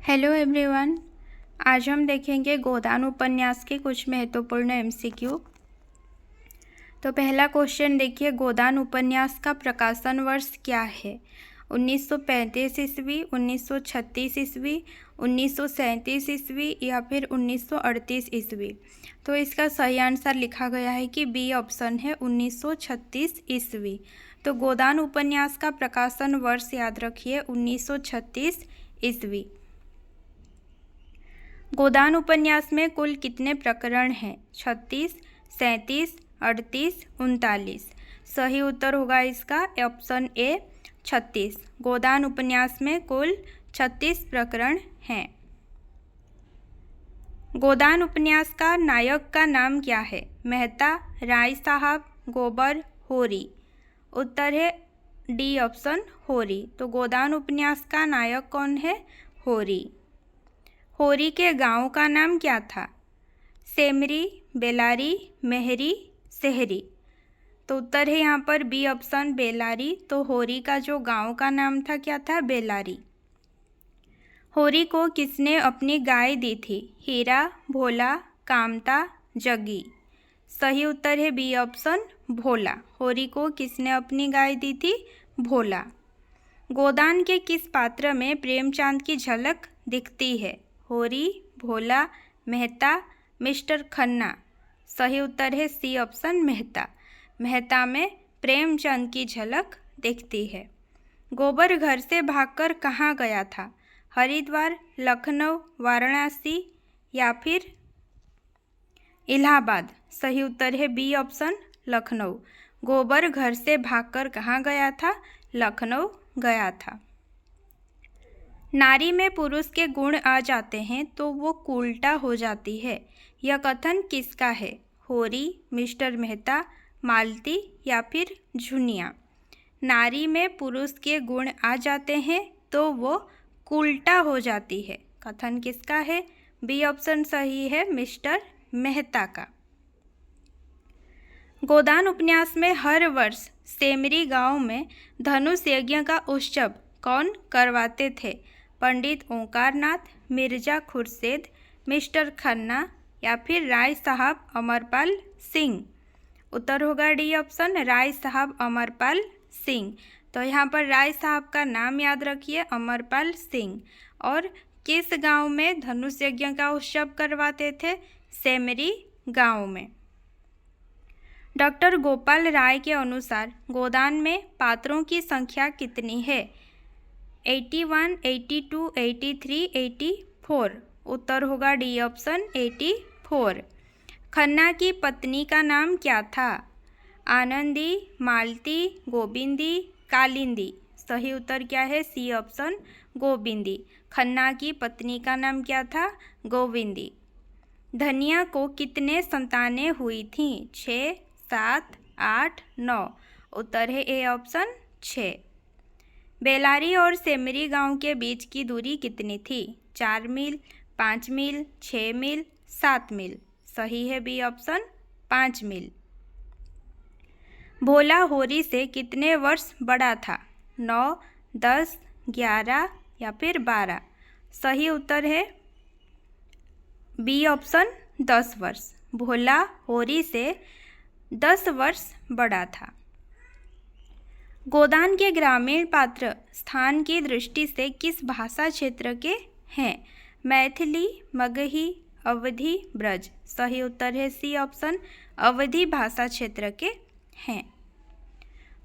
Hello everyone. आज हम देखेंगे गोदान उपन्यास के कुछ महत्वपूर्ण एमसीक्यू। तो पहला क्वेश्चन देखिए, गोदान उपन्यास का प्रकाशन वर्ष क्या है? 1935 ईस्वी, 1936 ईस्वी, 1937 ईस्वी या फिर 1938 ईस्वी। तो इसका सही आंसर लिखा गया है कि बी ऑप्शन है 1936 ईस्वी। तो गोदान उपन्यास का प्रकाशन वर्ष याद रखिए 1936 ईस्वी। गोदान उपन्यास में कुल कितने प्रकरण हैं? 36, 37, 38, 39। सही उत्तर होगा इसका ऑप्शन ए 36। गोदान उपन्यास में कुल 36 प्रकरण हैं। गोदान उपन्यास का नायक का नाम क्या है? मेहता, राय साहब, गोबर, होरी। उत्तर है डी ऑप्शन होरी। तो गोदान उपन्यास का नायक कौन है? होरी। होरी के गांव का नाम क्या था? सेमरी, बेलारी, मेहरी, सेहरी। तो उत्तर है यहाँ पर बी ऑप्शन बेलारी। तो होरी का जो गांव का नाम था क्या था? बेलारी। होरी को किसने अपनी गाय दी थी? हीरा, भोला, कामता, जगी। सही उत्तर है बी ऑप्शन भोला। होरी को किसने अपनी गाय दी थी? भोला। गोदान के किस पात्र में प्रेमचंद की झलक दिखती है? होरी, भोला, मेहता, मिस्टर खन्ना। सही उत्तर है सी ऑप्शन मेहता। मेहता में प्रेमचंद की झलक दिखती है। गोबर घर से भागकर कहाँ गया था? हरिद्वार, लखनऊ, वाराणसी या फिर इलाहाबाद। सही उत्तर है बी ऑप्शन लखनऊ। गोबर घर से भागकर कहाँ गया था? लखनऊ गया था। नारी में पुरुष के गुण आ जाते हैं तो वो उल्टा हो जाती है, यह कथन किसका है? होरी, मिस्टर मेहता, मालती या फिर झुनिया। नारी में पुरुष के गुण आ जाते हैं तो वो उल्टा हो जाती है, कथन किसका है? बी ऑप्शन सही है मिस्टर मेहता का। गोदान उपन्यास में हर वर्ष सेमरी गांव में धनुष यज्ञ का उत्सव कौन करवाते थे? पंडित ओंकारनाथ, मिर्जा खुर्शीद, मिस्टर खन्ना या फिर राय साहब अमरपाल सिंह। उत्तर होगा डी ऑप्शन राय साहब अमरपाल सिंह। तो यहाँ पर राय साहब का नाम याद रखिए, अमरपाल सिंह। और किस गांव में धनुष यज्ञ का उत्सव करवाते थे? सेमरी गांव में। डॉक्टर गोपाल राय के अनुसार गोदान में पात्रों की संख्या कितनी है? 81, 82, 83, 84। उत्तर होगा डी ऑप्शन 84। खन्ना की पत्नी का नाम क्या था? आनंदी, मालती, गोविंदी, कालिंदी। सही उत्तर क्या है? C option Govindi. खन्ना की पत्नी का नाम क्या था? गोविंदी। धनिया को कितने संतानें हुई थीं? 6, 7, 8, 9। उत्तर है ए ऑप्शन 6। बेलारी और सेमरी गांव के बीच की दूरी कितनी थी? 4 मील, 5 मील, 6 मील, 7 मील। सही है बी ऑप्शन 5 मील। भोला होरी से कितने वर्ष बड़ा था? 9, 10, 11 या फिर 12। सही उत्तर है बी ऑप्शन 10 वर्ष। भोला होरी से 10 वर्ष बड़ा था। गोदान के ग्रामीण पात्र स्थान की दृष्टि से किस भाषा क्षेत्र के हैं? मैथिली, मगही, अवधी, ब्रज। सही उत्तर है सी ऑप्शन अवधी भाषा क्षेत्र के हैं।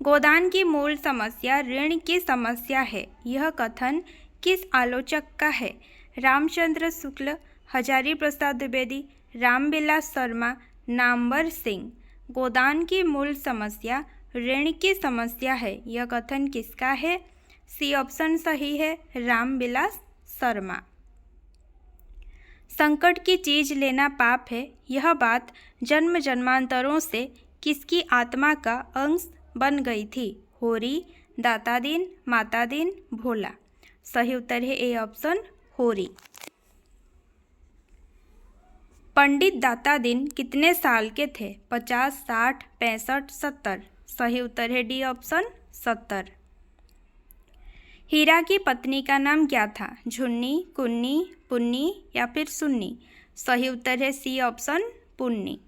गोदान की मूल समस्या ऋण की समस्या है, यह कथन किस आलोचक का है? रामचंद्र शुक्ल, हजारी प्रसाद द्विवेदी, रामविलास शर्मा, नामवर सिंह। गोदान की मूल समस्या ऋण की समस्या है, यह कथन किसका है? सी ऑप्शन सही है रामविलास शर्मा। संकट की चीज लेना पाप है, यह बात जन्म जन्मांतरों से किसकी आत्मा का अंश बन गई थी? होरी, दातादीन, मातादीन, भोला। सही उत्तर है ए ऑप्शन होरी। पंडित दातादीन कितने साल के थे? 50, 60, 65, 70। सही उत्तर है डी ऑप्शन 70। हीरा की पत्नी का नाम क्या था? झुन्नी, कुन्नी, पुन्नी या फिर सुन्नी? सही उत्तर है सी ऑप्शन पुन्नी।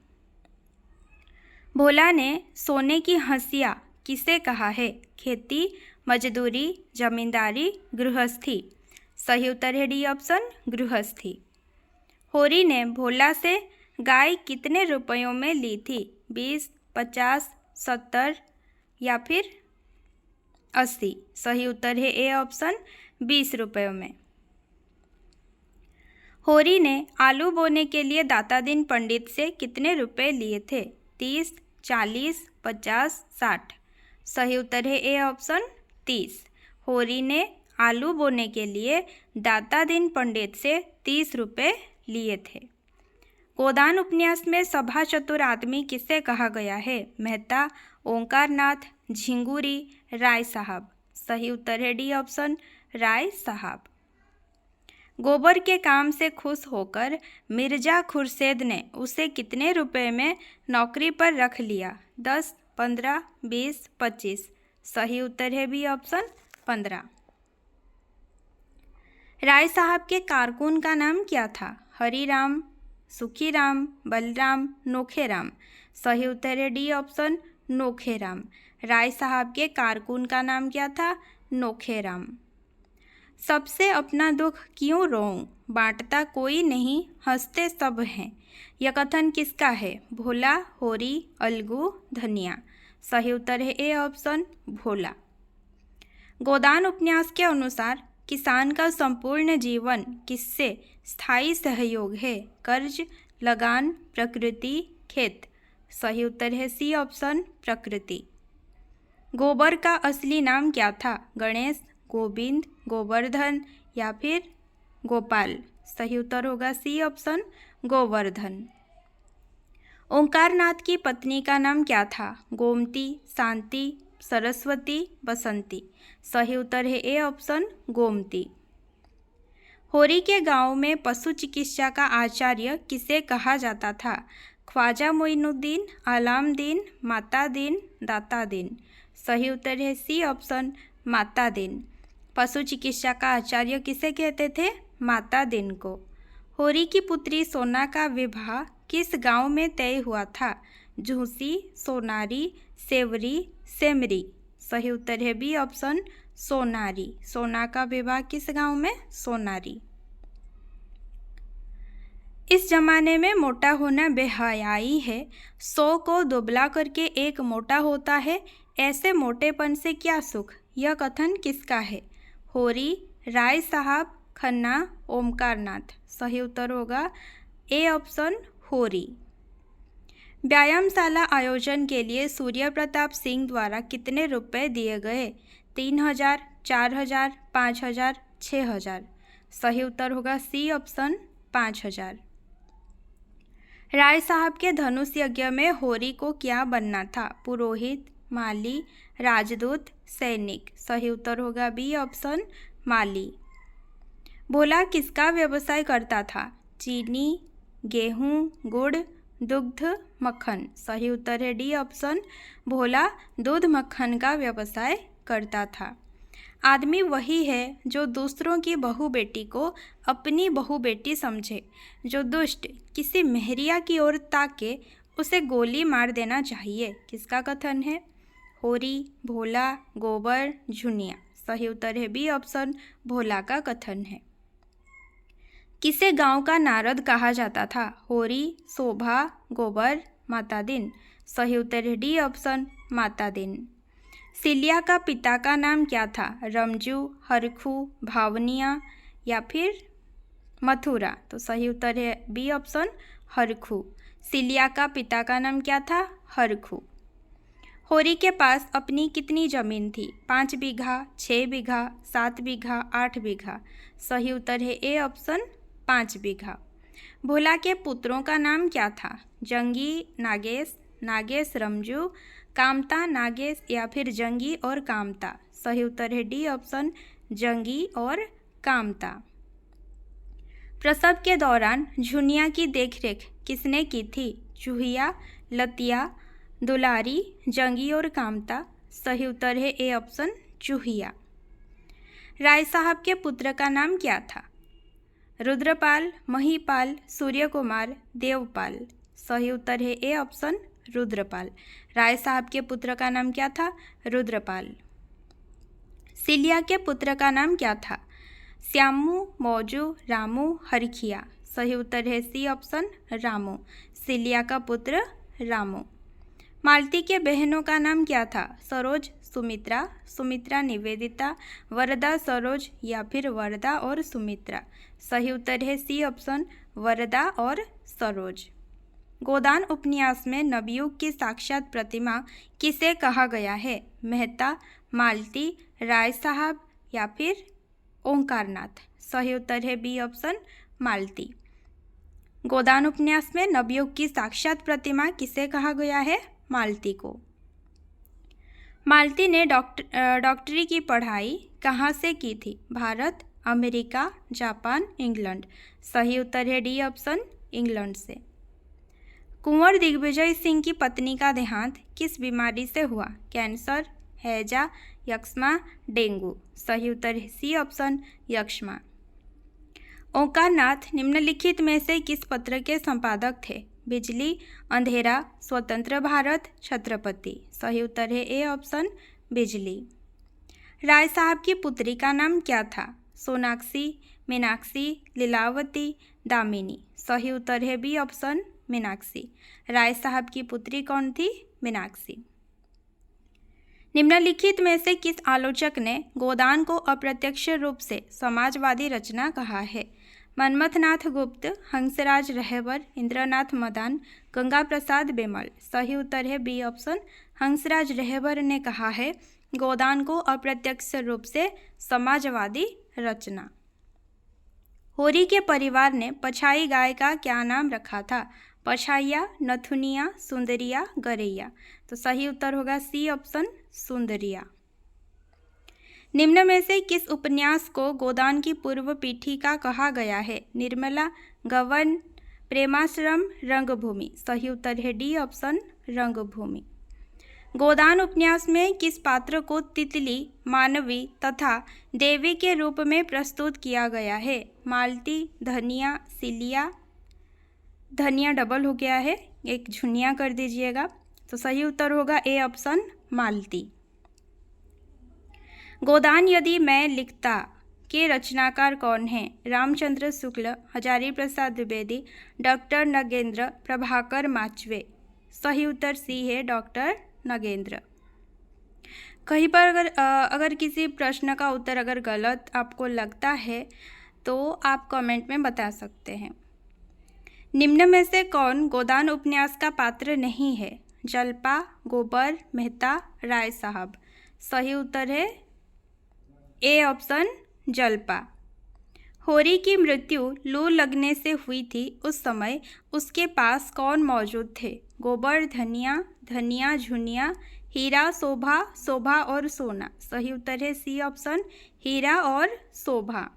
भोला ने सोने की हंसिया किसे कहा है? खेती, मजदूरी, जमींदारी, गृहस्थी? सही उत्तर है डी ऑप्शन गृहस्थी। होरी ने भोला से गाय कितने रुपयों में ली थी? 20, 50, 70 या फिर 80? सही उत्तर है ए ऑप्शन 20 रुपयों में। होरी ने आलू बोने के लिए दातादीन पंडित से कितने रुपए लिए थे? 30, 40, 50, 60? सही उत्तर है ए ऑप्शन 30। होरी ने आलू बोने के लिए दातादीन पंडित से 30 रुपए लिए थे। गोदान उपन्यास में सभा चतुर आदमी किसे कहा गया है? मेहता, ओंकारनाथ, झिंगुरी, राय साहब? सही उत्तर है डी ऑप्शन राय साहब। गोबर के काम से खुश होकर मिर्जा खुर्शेद ने उसे कितने रुपए में नौकरी पर रख लिया? 10, 15, 20, 25? सही उत्तर है बी ऑप्शन 15। राय साहब के कारकुन का नाम क्या था? हरिराम, सुखीराम, बलराम, नोखेराम? सही उत्तर है डी ऑप्शन नोखेराम। राय साहब के कारकुन का नाम क्या था? नोखेराम। सबसे अपना दुख क्यों रोऊं, बांटता कोई नहीं, हंसते सब हैं? यह कथन किसका है? भोला, होरी, अलगू, धनिया? सही उत्तर है ए ऑप्शन भोला। गोदान उपन्यास के अनुसार किसान का संपूर्ण जीवन किससे स्थायी सहयोग है? कर्ज, लगान, प्रकृति, खेत? सही उत्तर है सी ऑप्शन प्रकृति। गोबर का असली नाम क्या था? गणेश, गोविंद, गोवर्धन या फिर गोपाल? सही उत्तर होगा सी ऑप्शन गोवर्धन। ओंकारनाथ की पत्नी का नाम क्या था? गोमती, शांति, सरस्वती, बसंती? सही उत्तर है ए ऑप्शन गोमती। होरी के गांव में पशु चिकित्सा का आचार्य किसे कहा जाता था? ख्वाजा मोइनुद्दीन, आलामदीन, मातादीन, दातादीन? सही उत्तर है सी ऑप्शन मातादीन। पशु चिकित्सा का आचार्य किसे कहते थे? मातादीन को। होरी की पुत्री सोना का विवाह किस गांव में तय हुआ था? झूसी, सोनारी, सेवरी, सेमरी? सही उत्तर है बी ऑप्शन सोनारी। सोना का विवाह किस गांव में? सोनारी। इस जमाने में मोटा होना बेहयाई है, 100 को दुबला करके एक मोटा होता है, ऐसे मोटेपन से क्या सुख? यह कथन किसका है? होरी, राय साहब, खन्ना, ओमकारनाथ? सही उत्तर होगा ए ऑप्शन होरी। व्यायामशाला आयोजन के लिए सूर्य प्रताप सिंह द्वारा कितने रुपए दिए गए? 3000, 4000, 5000, 6000? सही उत्तर होगा सी ऑप्शन 5000। राय साहब के धनुष यज्ञ में होरी को क्या बनना था? पुरोहित, माली, राजदूत, सैनिक? सही उत्तर होगा बी ऑप्शन माली। भोला किसका व्यवसाय करता था? चीनी, गेहूं, गुड़, दुग्ध, मक्खन? सही उत्तर है डी ऑप्शन भोला दूध मक्खन का व्यवसाय करता था। आदमी वही है जो दूसरों की बहू बेटी को अपनी बहू बेटी समझे। जो दुष्ट किसी मेहरिया की ओर ताके उसे गोली मार देना चाहिए। किसका कथन है? होरी, भोला, गोबर, झुनिया? सही उत्तर है बी ऑप्शन भोला का कथन है। किसे गांव का नारद कहा जाता था? होरी, शोभा, गोबर, मातादीन? सही उत्तर है डी ऑप्शन मातादीन। सिलिया का पिता का नाम क्या था? रमजू, हरखू, भावनिया या फिर मथुरा? तो सही उत्तर है बी ऑप्शन हरखू। सिलिया का पिता का नाम क्या था? हरखू। होरी के पास अपनी कितनी जमीन थी? 5 बीघा, 6 बीघा, 7 बीघा, 8 बीघा? सही उत्तर है ए ऑप्शन 5 बीघा। भोला के पुत्रों का नाम क्या था? जंगी, नागेश, नागेश रमजू, कामता, नागेश या फिर जंगी और कामता? सही उत्तर है डी ऑप्शन जंगी और कामता। प्रसव के दौरान झुनिया की देखरेख किसने की थी? चूहिया, लतिया, दुलारी, जंगी और कामता? सही उत्तर है ए ऑप्शन चूहिया। राय साहब के पुत्र का नाम क्या था? रुद्रपाल, महीपाल, सूर्यकुमार, देवपाल। सही उत्तर है ए ऑप्शन रुद्रपाल। राय साहब के पुत्र का नाम क्या था? रुद्रपाल। सिलिया के पुत्र का नाम क्या था? श्यामू, मौजू, रामू, हरखिया। सही उत्तर है सी ऑप्शन रामू। सिलिया का पुत्र रामू। मालती के बहनों का नाम क्या था? सरोज, सुमित्रा, सुमित्रा निवेदिता, वरदा सरोज या फिर वरदा और सुमित्रा। सही उत्तर है सी ऑप्शन वरदा और सरोज। गोदान उपन्यास में नवयुग की साक्षात प्रतिमा किसे कहा गया है? मेहता, मालती, राय साहब या फिर ओंकारनाथ। सही उत्तर है बी ऑप्शन मालती। गोदान उपन्यास में नवयुग की साक्षात प्रतिमा किसे कहा गया है? मालती को। मालती ने डॉक्टरी की पढ़ाई कहाँ से की थी? Bharat, America, Japan, England. सही उत्तर है डी ऑप्शन इंग्लैंड से। कुंवर दिग्विजय सिंह की पत्नी का देहांत किस बीमारी से हुआ? कैंसर, हैजा, यक्ष्मा, डेंगू। सही उत्तर है सी ऑप्शन यक्ष्मा। ओंकारनाथ निम्नलिखित में से किस पत्र के संपादक थे? बिजली, अंधेरा, स्वतंत्र भारत, छत्रपति। सही उत्तर है ए ऑप्शन बिजली। राय साहब की पुत्री का नाम क्या था? सोनाक्षी, मीनाक्षी, लीलावती, दामिनी। सही उत्तर है बी ऑप्शन मीनाक्षी। राय साहब की पुत्री कौन थी? मीनाक्षी। निम्नलिखित में से किस आलोचक ने गोदान को अप्रत्यक्ष रूप से समाजवादी रचना कहा है? मनमथनाथ गुप्त, हंसराज रहबर, इंद्रनाथ मदान, गंगा प्रसाद बेमल। सही उत्तर है बी ऑप्शन हंसराज रहबर ने कहा है गोदान को अप्रत्यक्ष रूप से समाजवादी रचना। होरी के परिवार ने पछाई गाय का क्या नाम रखा था? पछाइया, नथुनिया, सुंदरिया, गरैया। तो सही उत्तर होगा सी ऑप्शन सुंदरिया। निम्न में से किस उपन्यास को गोदान की पूर्व पीठिका कहा गया है? निर्मला, गवन, प्रेमाश्रम, रंगभूमि। सही उत्तर है डी ऑप्शन रंगभूमि। गोदान उपन्यास में किस पात्र को तितली, मानवी तथा देवी के रूप में प्रस्तुत किया गया है? मालती, धनिया, सिलिया। धनिया डबल हो गया है, एक झुनिया कर दीजिएगा। तो सही उत्तर होगा ए ऑप्शन मालती। गोदान यदि मैं लिखता के रचनाकार कौन हैं? रामचंद्र शुक्ल, हजारी प्रसाद द्विवेदी, डॉक्टर नगेंद्र, प्रभाकर माचवे। सही उत्तर सी है डॉक्टर नगेंद्र। कहीं पर अगर किसी प्रश्न का उत्तर अगर गलत आपको लगता है तो आप कमेंट में बता सकते हैं। निम्न में से कौन गोदान उपन्यास का पात्र नहीं है? जलपा, गोबर, मेहता, राय साहब। सही उत्तर है ए ऑप्शन जलपा। होरी की मृत्यु लू लगने से हुई थी, उस समय उसके पास कौन मौजूद थे? गोबर, धनिया, धनिया, झुनिया, हीरा, शोभा, शोभा और सोना। सही उत्तर है सी ऑप्शन हीरा और शोभा।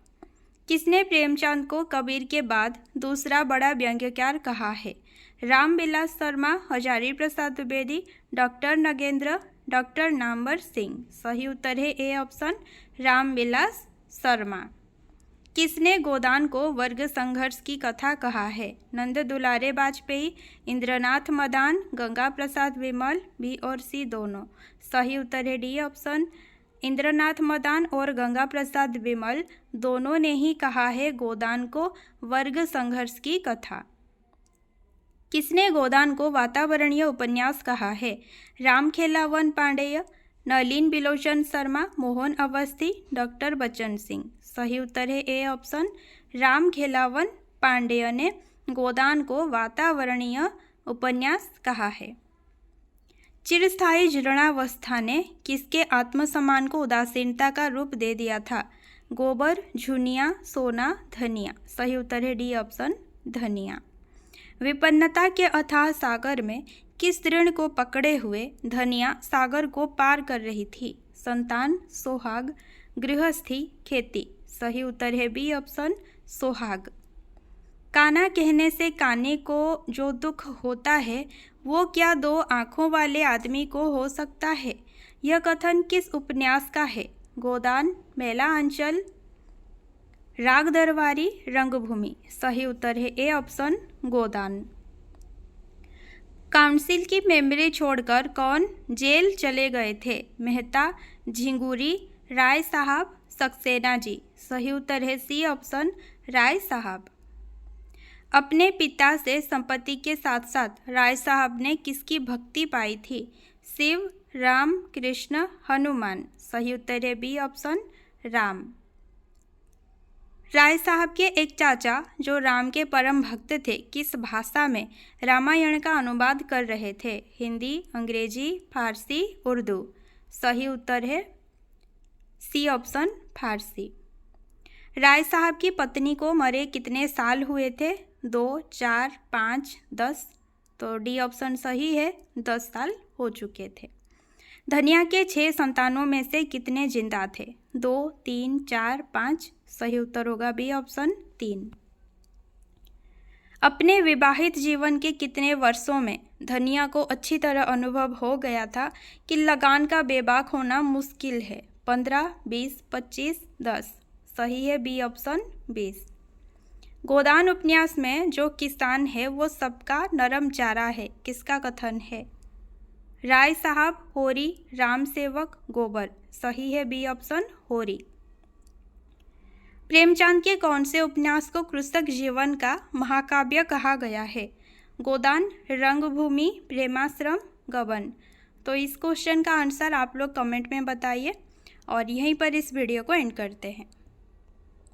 किसने प्रेमचंद को कबीर के बाद दूसरा बड़ा व्यंग्यकार कहा है? Ramvilas Sharma, Hazari Prasad Dwivedi, doctor Nagendra, doctor Namvar Singh. सही उत्तर है ए ऑप्शन रामविलास शर्मा। किसने गोदान को वर्ग संघर्ष की कथा कहा है? नंद दुलारे वाजपेयी, इंद्रनाथ मदान, गंगा प्रसाद विमल। बी और सी दोनों। सही उत्तर है डी ऑप्शन इंद्रनाथ मदान और गंगा प्रसाद विमल दोनों ने ही कहा है गोदान को वर्ग संघर्ष की कथा। किसने गोदान को वातावरणीय उपन्यास कहा है? रामखेलावन पांडेय, नलिन बिलोचन शर्मा, मोहन अवस्थी, डॉक्टर बच्चन सिंह। सही उत्तर है ए ऑप्शन रामखेलावन पांडेय ने गोदान को वातावरणीय उपन्यास कहा है। चिरस्थायी जीर्णावस्था ने किसके आत्मसम्मान को उदासीनता का रूप दे दिया था? गोबर, झुनिया, सोना, धनिया। सही उत्तर है डी ऑप्शन धनिया। विपन्नता के अथाह सागर में किस ऋण को पकड़े हुए धनिया सागर को पार कर रही थी? संतान, सोहाग, गृहस्थी, खेती। सही उत्तर है बी ऑप्शन सोहाग। काना कहने से काने को जो दुख होता है वो क्या दो आँखों वाले आदमी को हो सकता है? यह कथन किस उपन्यास का है? गोदान, मेला अंचल, राग दरबारी, रंगभूमि। सही उत्तर है ए ऑप्शन गोदान। काउंसिल की मेमोरी छोड़कर कौन जेल चले गए थे? मेहता, झिंगुरी, राय साहब, सक्सेना जी। सही उत्तर है सी ऑप्शन राय साहब। अपने पिता से संपत्ति के साथ साथ राय साहब ने किसकी भक्ति पाई थी? शिव, राम, कृष्ण, हनुमान। सही उत्तर है बी ऑप्शन राम। राय साहब के एक चाचा जो राम के परम भक्त थे, किस भाषा में रामायण का अनुवाद कर रहे थे? हिंदी, अंग्रेजी, फारसी, उर्दू। सही उत्तर है सी ऑप्शन फारसी। राय साहब की पत्नी को मरे कितने साल हुए थे? 2, 4, 5, 10। तो डी ऑप्शन सही है, 10 साल हो चुके थे। धनिया के 6 संतानों में से कितने जिंदा थे? 2, 3, 4, 5। सही उत्तर होगा बी ऑप्शन 3। अपने विवाहित जीवन के कितने वर्षों में धनिया को अच्छी तरह अनुभव हो गया था कि लगान का बेबाक होना मुश्किल है? 15, 20, 25, 10। सही है बी ऑप्शन 20। गोदान उपन्यास में जो किसान है वो सबका नरम चारा है, किसका कथन है? राय साहब, होरी, राम सेवक, गोबर। सही है बी ऑप्शन होरी। प्रेमचंद के कौन से उपन्यास को कृषक जीवन का महाकाव्य कहा गया है? गोदान, रंगभूमि, प्रेमाश्रम, गबन। तो इस क्वेश्चन का आंसर आप लोग कमेंट में बताइए और यहीं पर इस वीडियो को एंड करते हैं।